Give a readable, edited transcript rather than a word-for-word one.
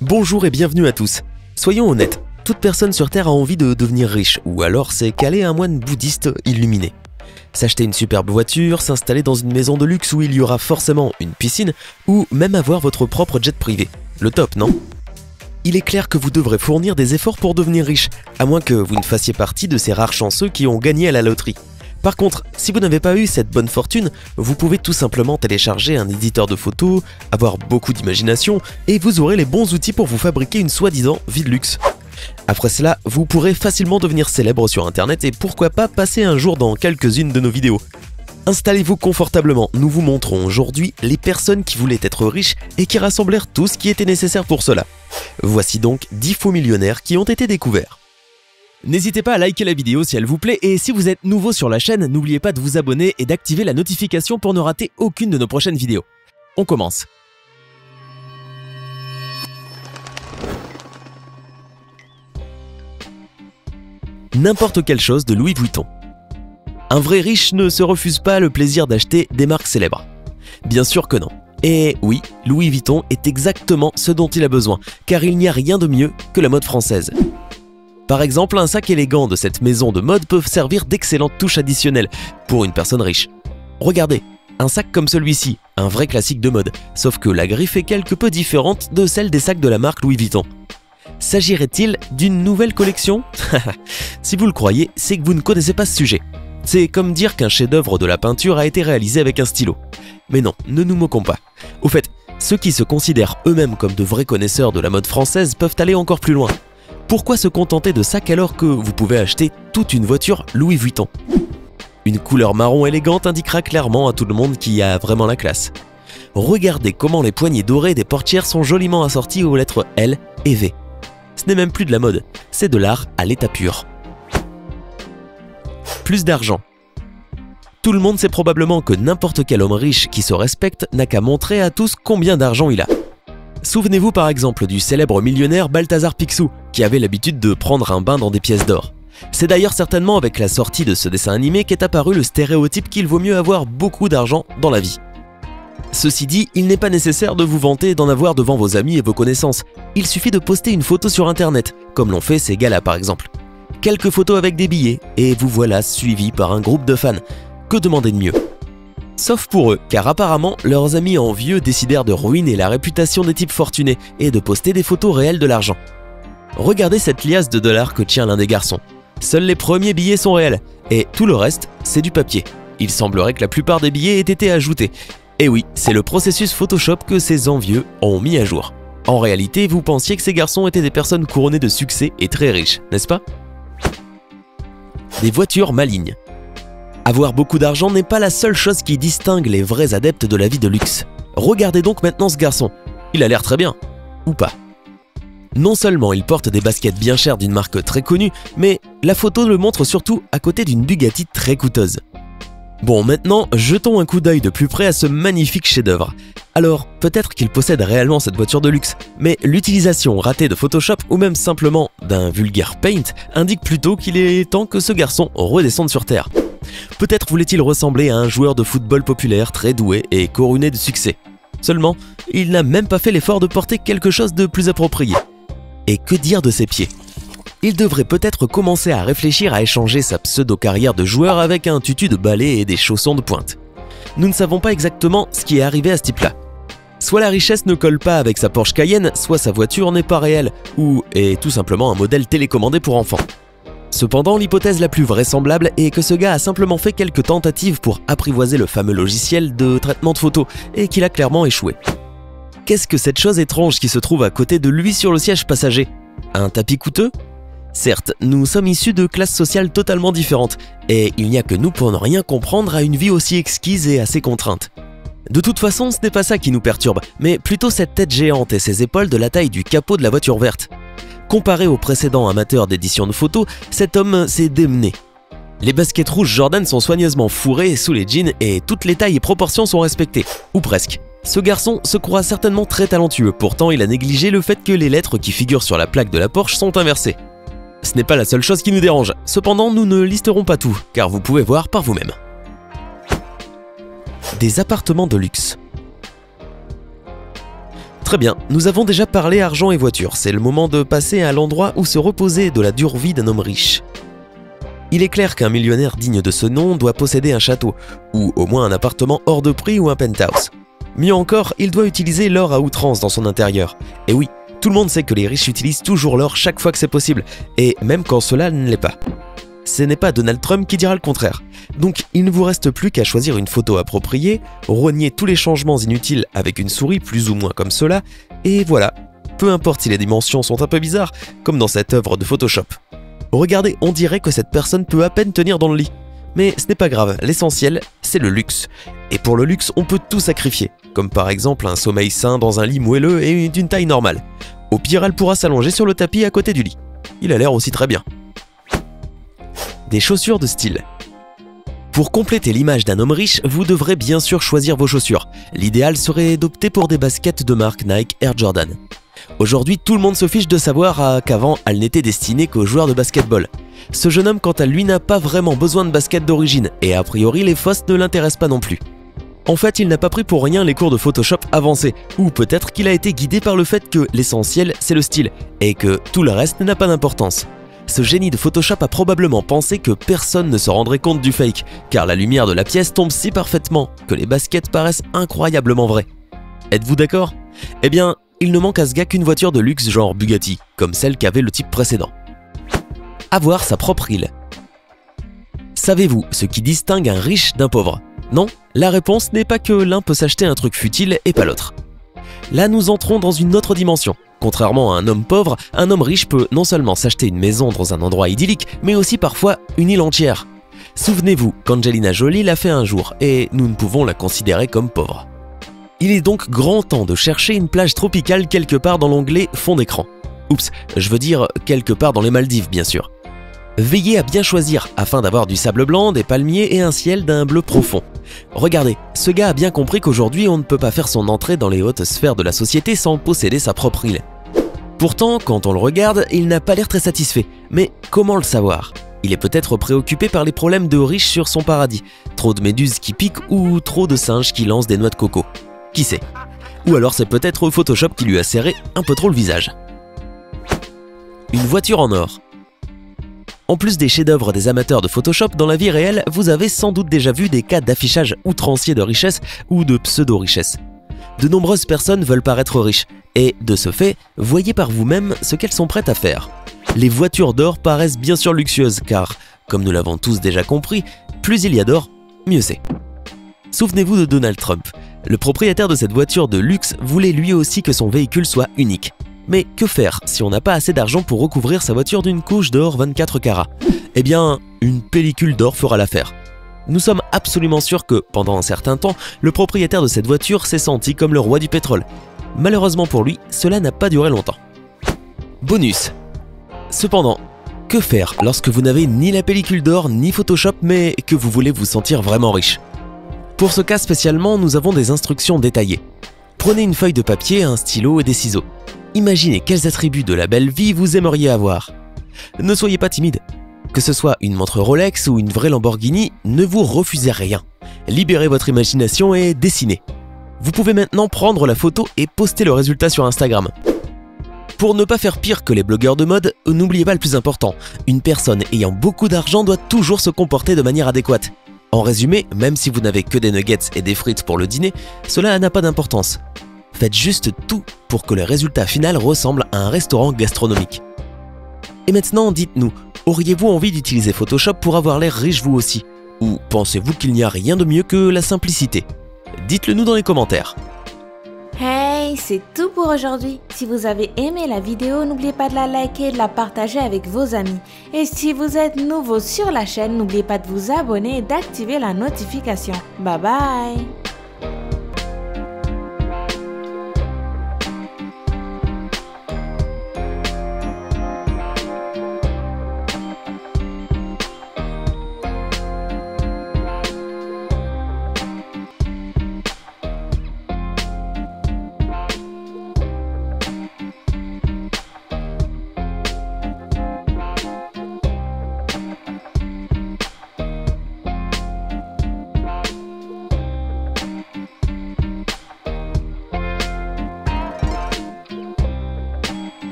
Bonjour et bienvenue à tous. Soyons honnêtes, toute personne sur Terre a envie de devenir riche, ou alors c'est qu'aller un moine bouddhiste illuminé. S'acheter une superbe voiture, s'installer dans une maison de luxe où il y aura forcément une piscine, ou même avoir votre propre jet privé. Le top, non? Il est clair que vous devrez fournir des efforts pour devenir riche, à moins que vous ne fassiez partie de ces rares chanceux qui ont gagné à la loterie. Par contre, si vous n'avez pas eu cette bonne fortune, vous pouvez tout simplement télécharger un éditeur de photos, avoir beaucoup d'imagination, et vous aurez les bons outils pour vous fabriquer une soi-disant vie de luxe. Après cela, vous pourrez facilement devenir célèbre sur internet et pourquoi pas passer un jour dans quelques-unes de nos vidéos. Installez-vous confortablement, nous vous montrons aujourd'hui les personnes qui voulaient être riches et qui rassemblèrent tout ce qui était nécessaire pour cela. Voici donc 10 faux millionnaires qui ont été découverts. N'hésitez pas à liker la vidéo si elle vous plaît et si vous êtes nouveau sur la chaîne, n'oubliez pas de vous abonner et d'activer la notification pour ne rater aucune de nos prochaines vidéos. On commence. N'importe quelle chose de Louis Vuitton. Un vrai riche ne se refuse pas le plaisir d'acheter des marques célèbres. Bien sûr que non. Et oui, Louis Vuitton est exactement ce dont il a besoin, car il n'y a rien de mieux que la mode française. Par exemple, un sac élégant de cette maison de mode peut servir d'excellente touche additionnelle pour une personne riche. Regardez, un sac comme celui-ci, un vrai classique de mode, sauf que la griffe est quelque peu différente de celle des sacs de la marque Louis Vuitton. S'agirait-il d'une nouvelle collection? Si vous le croyez, c'est que vous ne connaissez pas ce sujet. C'est comme dire qu'un chef-d'œuvre de la peinture a été réalisé avec un stylo. Mais non, ne nous moquons pas. Au fait, ceux qui se considèrent eux-mêmes comme de vrais connaisseurs de la mode française peuvent aller encore plus loin. Pourquoi se contenter de sacs alors que vous pouvez acheter toute une voiture Louis Vuitton? Une couleur marron élégante indiquera clairement à tout le monde qu'il y a vraiment la classe. Regardez comment les poignées dorées des portières sont joliment assorties aux lettres L et V. Ce n'est même plus de la mode, c'est de l'art à l'état pur. Plus d'argent. Tout le monde sait probablement que n'importe quel homme riche qui se respecte n'a qu'à montrer à tous combien d'argent il a. Souvenez-vous par exemple du célèbre millionnaire Balthazar Picsou, qui avait l'habitude de prendre un bain dans des pièces d'or. C'est d'ailleurs certainement avec la sortie de ce dessin animé qu'est apparu le stéréotype qu'il vaut mieux avoir beaucoup d'argent dans la vie. Ceci dit, il n'est pas nécessaire de vous vanter d'en avoir devant vos amis et vos connaissances. Il suffit de poster une photo sur internet, comme l'ont fait ces gars-là par exemple. Quelques photos avec des billets, et vous voilà suivis par un groupe de fans. Que demander de mieux? Sauf pour eux, car apparemment, leurs amis envieux décidèrent de ruiner la réputation des types fortunés et de poster des photos réelles de l'argent. Regardez cette liasse de dollars que tient l'un des garçons. Seuls les premiers billets sont réels, et tout le reste, c'est du papier. Il semblerait que la plupart des billets aient été ajoutés. Et oui, c'est le processus Photoshop que ces envieux ont mis à jour. En réalité, vous pensiez que ces garçons étaient des personnes couronnées de succès et très riches, n'est-ce pas? Des voitures malignes. Avoir beaucoup d'argent n'est pas la seule chose qui distingue les vrais adeptes de la vie de luxe. Regardez donc maintenant ce garçon. Il a l'air très bien. Ou pas. Non seulement il porte des baskets bien chères d'une marque très connue, mais la photo le montre surtout à côté d'une Bugatti très coûteuse. Bon, maintenant, jetons un coup d'œil de plus près à ce magnifique chef-d'œuvre. Alors, peut-être qu'il possède réellement cette voiture de luxe, mais l'utilisation ratée de Photoshop ou même simplement d'un vulgaire Paint indique plutôt qu'il est temps que ce garçon redescende sur Terre. Peut-être voulait-il ressembler à un joueur de football populaire très doué et couronné de succès. Seulement, il n'a même pas fait l'effort de porter quelque chose de plus approprié. Et que dire de ses pieds? Il devrait peut-être commencer à réfléchir à échanger sa pseudo-carrière de joueur avec un tutu de ballet et des chaussons de pointe. Nous ne savons pas exactement ce qui est arrivé à ce type-là. Soit la richesse ne colle pas avec sa Porsche Cayenne, soit sa voiture n'est pas réelle, ou est tout simplement un modèle télécommandé pour enfants. Cependant, l'hypothèse la plus vraisemblable est que ce gars a simplement fait quelques tentatives pour apprivoiser le fameux logiciel de traitement de photos et qu'il a clairement échoué. Qu'est-ce que cette chose étrange qui se trouve à côté de lui sur le siège passager? Un tapis coûteux? Certes, nous sommes issus de classes sociales totalement différentes, et il n'y a que nous pour ne rien comprendre à une vie aussi exquise et assez contrainte. De toute façon, ce n'est pas ça qui nous perturbe, mais plutôt cette tête géante et ses épaules de la taille du capot de la voiture verte. Comparé aux précédents amateurs d'édition de photos, cet homme s'est démené. Les baskets rouges Jordan sont soigneusement fourrées sous les jeans et toutes les tailles et proportions sont respectées, ou presque. Ce garçon se croit certainement très talentueux, pourtant il a négligé le fait que les lettres qui figurent sur la plaque de la Porsche sont inversées. Ce n'est pas la seule chose qui nous dérange, cependant nous ne listerons pas tout, car vous pouvez voir par vous-même. Des appartements de luxe. Très bien, nous avons déjà parlé argent et voiture, c'est le moment de passer à l'endroit où se reposer de la dure vie d'un homme riche. Il est clair qu'un millionnaire digne de ce nom doit posséder un château, ou au moins un appartement hors de prix ou un penthouse. Mieux encore, il doit utiliser l'or à outrance dans son intérieur. Et oui, tout le monde sait que les riches utilisent toujours l'or chaque fois que c'est possible, et même quand cela ne l'est pas. Ce n'est pas Donald Trump qui dira le contraire. Donc il ne vous reste plus qu'à choisir une photo appropriée, rogner tous les changements inutiles avec une souris plus ou moins comme cela, et voilà. Peu importe si les dimensions sont un peu bizarres, comme dans cette œuvre de Photoshop. Regardez, on dirait que cette personne peut à peine tenir dans le lit. Mais ce n'est pas grave, l'essentiel, c'est le luxe. Et pour le luxe, on peut tout sacrifier, comme par exemple un sommeil sain dans un lit moelleux et d'une taille normale. Au pire, elle pourra s'allonger sur le tapis à côté du lit. Il a l'air aussi très bien. Des chaussures de style. Pour compléter l'image d'un homme riche, vous devrez bien sûr choisir vos chaussures. L'idéal serait d'opter pour des baskets de marque Nike Air Jordan. Aujourd'hui, tout le monde se fiche de savoir qu'avant, elles n'étaient destinées qu'aux joueurs de basketball. Ce jeune homme, quant à lui, n'a pas vraiment besoin de baskets d'origine, et a priori, les fausses ne l'intéressent pas non plus. En fait, il n'a pas pris pour rien les cours de Photoshop avancés, ou peut-être qu'il a été guidé par le fait que l'essentiel, c'est le style, et que tout le reste n'a pas d'importance. Ce génie de Photoshop a probablement pensé que personne ne se rendrait compte du fake, car la lumière de la pièce tombe si parfaitement que les baskets paraissent incroyablement vraies. Êtes-vous d'accord? Eh bien, il ne manque à ce gars qu'une voiture de luxe genre Bugatti, comme celle qu'avait le type précédent. Avoir sa propre île. Savez-vous ce qui distingue un riche d'un pauvre? Non, la réponse n'est pas que l'un peut s'acheter un truc futile et pas l'autre. Là, nous entrons dans une autre dimension. Contrairement à un homme pauvre, un homme riche peut non seulement s'acheter une maison dans un endroit idyllique, mais aussi parfois une île entière. Souvenez-vous qu'Angelina Jolie l'a fait un jour, et nous ne pouvons la considérer comme pauvre. Il est donc grand temps de chercher une plage tropicale quelque part dans l'onglet fond d'écran. Oups, je veux dire quelque part dans les Maldives bien sûr. Veillez à bien choisir afin d'avoir du sable blanc, des palmiers et un ciel d'un bleu profond. Regardez, ce gars a bien compris qu'aujourd'hui on ne peut pas faire son entrée dans les hautes sphères de la société sans posséder sa propre île. Pourtant, quand on le regarde, il n'a pas l'air très satisfait. Mais comment le savoir? Il est peut-être préoccupé par les problèmes de riches sur son paradis. Trop de méduses qui piquent ou trop de singes qui lancent des noix de coco. Qui sait? Ou alors c'est peut-être Photoshop qui lui a serré un peu trop le visage. Une voiture en or. En plus des chefs-d'œuvre des amateurs de Photoshop, dans la vie réelle, vous avez sans doute déjà vu des cas d'affichage outrancier de richesse ou de pseudo-richesse. De nombreuses personnes veulent paraître riches, et de ce fait, voyez par vous-même ce qu'elles sont prêtes à faire. Les voitures d'or paraissent bien sûr luxueuses, car, comme nous l'avons tous déjà compris, plus il y a d'or, mieux c'est. Souvenez-vous de Donald Trump. Le propriétaire de cette voiture de luxe voulait lui aussi que son véhicule soit unique. Mais que faire si on n'a pas assez d'argent pour recouvrir sa voiture d'une couche d'or 24 carats? Eh bien, une pellicule d'or fera l'affaire. Nous sommes absolument sûrs que, pendant un certain temps, le propriétaire de cette voiture s'est senti comme le roi du pétrole. Malheureusement pour lui, cela n'a pas duré longtemps. Bonus. Cependant, que faire lorsque vous n'avez ni la pellicule d'or ni Photoshop mais que vous voulez vous sentir vraiment riche? Pour ce cas spécialement, nous avons des instructions détaillées. Prenez une feuille de papier, un stylo et des ciseaux. Imaginez quels attributs de la belle vie vous aimeriez avoir. Ne soyez pas timide. Que ce soit une montre Rolex ou une vraie Lamborghini, ne vous refusez rien. Libérez votre imagination et dessinez. Vous pouvez maintenant prendre la photo et poster le résultat sur Instagram. Pour ne pas faire pire que les blogueurs de mode, n'oubliez pas le plus important. Une personne ayant beaucoup d'argent doit toujours se comporter de manière adéquate. En résumé, même si vous n'avez que des nuggets et des frites pour le dîner, cela n'a pas d'importance. Faites juste tout pour que le résultat final ressemble à un restaurant gastronomique. Et maintenant, dites-nous, auriez-vous envie d'utiliser Photoshop pour avoir l'air riche vous aussi? Ou pensez-vous qu'il n'y a rien de mieux que la simplicité? Dites-le nous dans les commentaires. Hey, c'est tout pour aujourd'hui. Si vous avez aimé la vidéo, n'oubliez pas de la liker et de la partager avec vos amis. Et si vous êtes nouveau sur la chaîne, n'oubliez pas de vous abonner et d'activer la notification. Bye bye!